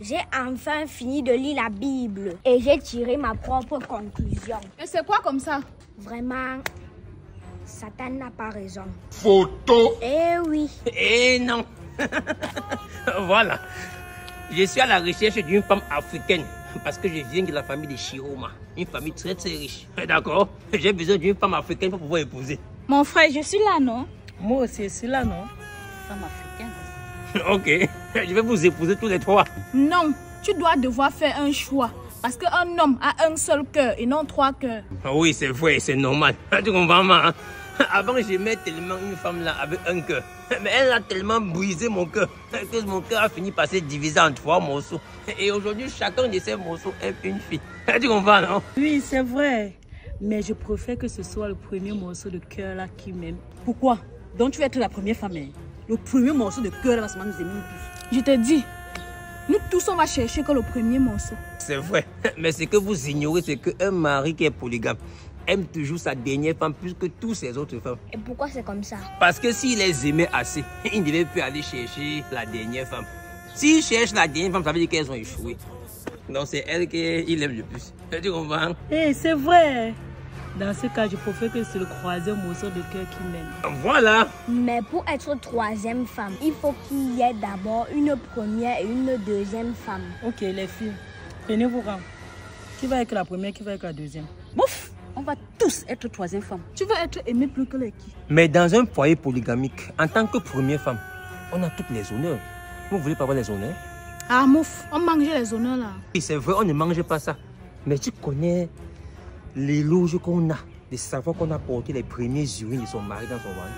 J'ai enfin fini de lire la Bible et j'ai tiré ma propre conclusion. Et c'est quoi comme ça? Vraiment, Satan n'a pas raison. Photo. Eh oui. Eh non. Voilà. Je suis à la recherche d'une femme africaine parce que je viens de la famille de Chiroma, une famille très riche. D'accord? J'ai besoin d'une femme africaine pour pouvoir épouser. Mon frère, je suis là, non? Moi aussi, je suis là, non? Femme africaine. Ok, je vais vous épouser tous les trois. Non, tu dois devoir faire un choix. Parce qu'un homme a un seul cœur et non trois cœurs. Oui, c'est vrai, c'est normal. Tu comprends, maman? Avant, j'aimais tellement une femme là avec un cœur. Mais elle a tellement brisé mon cœur que mon cœur a fini par se diviser en 3 morceaux. Et aujourd'hui, chacun de ces morceaux est une fille. Tu comprends, non? Oui, c'est vrai. Mais je préfère que ce soit le premier morceau de cœur là qui m'aime. Pourquoi? Donc tu vas être la première femme. Hein? Le premier morceau de cœur là, ça va nous aimer tous. Je te dis, nous tous on va chercher que le premier morceau. C'est vrai. Mais ce que vous ignorez, c'est qu'un mari qui est polygame aime toujours sa dernière femme plus que toutes ses autres femmes. Et pourquoi c'est comme ça? Parce que s'il les aimait assez, il ne devait plus aller chercher la dernière femme. S'il cherche la dernière femme, ça veut dire qu'elles ont échoué. Donc c'est elle qu'il aime le plus. Tu comprends? Eh, c'est vrai. Dans ce cas, je préfère que c'est le troisième morceau de cœur qui m'aime. Voilà. Mais pour être troisième femme, il faut qu'il y ait d'abord une première et une deuxième femme. Ok, les filles, prenez vos rangs. Qui va être la première, qui va être la deuxième? Bouf! On va tous être troisième femme. Tu veux être aimé plus que les qui? Mais dans un foyer polygamique, en tant que première femme, on a toutes les honneurs. Vous voulez pas avoir les honneurs? Ah mouf, on mangeait les honneurs là. Oui, c'est vrai, on ne mange pas ça. Mais tu connais l'éloge qu'on a, de savoir qu'on a porté les premiers urines de son mari dans son ventre.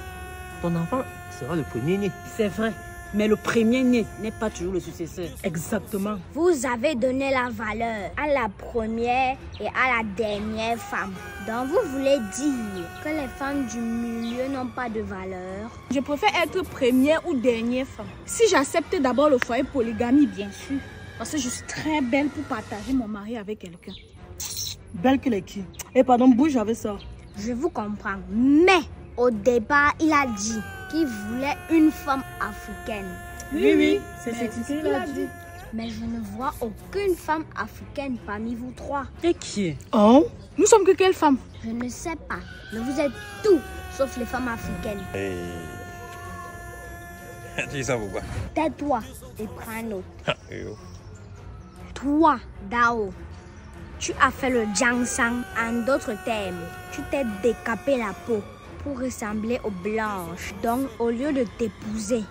Ton enfant sera le premier né. C'est vrai. Mais le premier né n'est pas toujours le successeur. Exactement. Vous avez donné la valeur à la première et à la dernière femme. Donc vous voulez dire que les femmes du milieu n'ont pas de valeur? Je préfère être première ou dernière femme. Si j'accepte d'abord le foyer polygamie, bien sûr. Parce que je suis très belle pour partager mon mari avec quelqu'un. Belle que les qui? Eh pardon, bouge avec ça. Je vous comprends. Mais au départ, il a dit qu'il voulait une femme africaine. Oui, c'est ce qu'il a dit. Mais je ne vois aucune femme africaine parmi vous trois. Et qui est? Oh? Nous sommes que quelle femme? Je ne sais pas. Mais vous êtes tout sauf les femmes africaines. Tu dis ça pourquoi? Tais-toi et prends un autre. Toi, Dao, tu as fait le Jiangshan. En d'autres termes, tu t'es décapé la peau pour ressembler aux blanches. Donc, au lieu de t'épouser,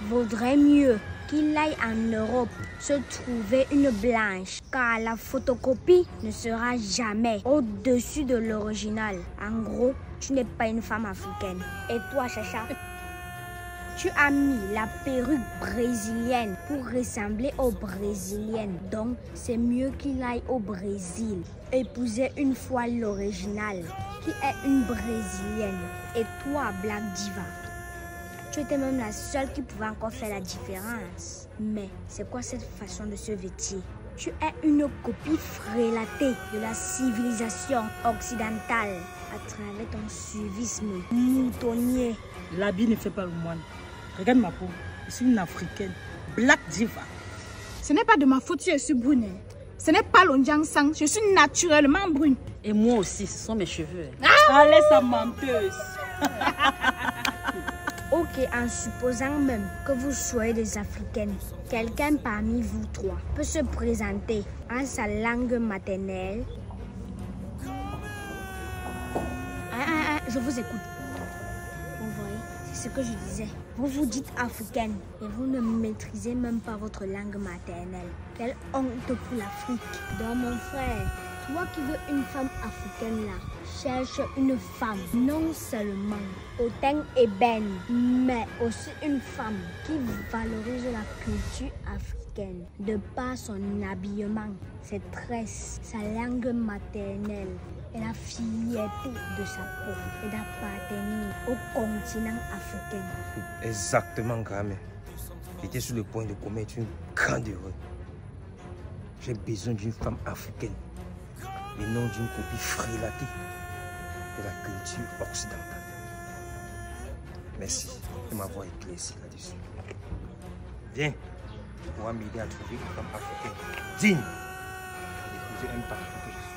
vaudrait mieux qu'il aille en Europe se trouver une blanche, car la photocopie ne sera jamais au-dessus de l'original. En gros, tu n'es pas une femme africaine. Et toi, Chacha, tu as mis la perruque brésilienne pour ressembler aux brésiliennes. Donc, c'est mieux qu'il aille au Brésil, épouser une fois l'original, qui est une brésilienne. Et toi, Black Diva, tu étais même la seule qui pouvait encore faire la différence. Mais c'est quoi cette façon de se vêtir? Tu es une copie frélatée de la civilisation occidentale à travers ton suivisme moutonnier. L'habit ne fait pas le moine. Regarde ma peau. Je suis une africaine. Black Diva. Ce n'est pas de ma faute si je suis brune. Ce n'est pas le Jiangshan. Je suis naturellement brune. Et moi aussi, ce sont mes cheveux. Allez, sa menteuse. Ok, en supposant même que vous soyez des Africaines, quelqu'un parmi vous trois peut se présenter en sa langue maternelle. Je vous écoute. Vous voyez, c'est ce que je disais. Vous vous dites africaine et vous ne maîtrisez même pas votre langue maternelle. Quelle honte pour l'Afrique. Donc mon frère, toi qui veux une femme africaine là, cherche une femme non seulement au teint ébène, mais aussi une femme qui valorise la culture africaine de par son habillement, ses tresses, sa langue maternelle et la fierté de sa peau et d'appartenir au continent africain. Exactement, grand-mère. J'étais sur le point de commettre une grande erreur. J'ai besoin d'une femme africaine et non d'une copie frélatée de la culture occidentale. Merci de m'avoir éclairci là-dessus. Viens, tu pourras m'aider à trouver une femme africaine digne d'épouser un patron que je suis.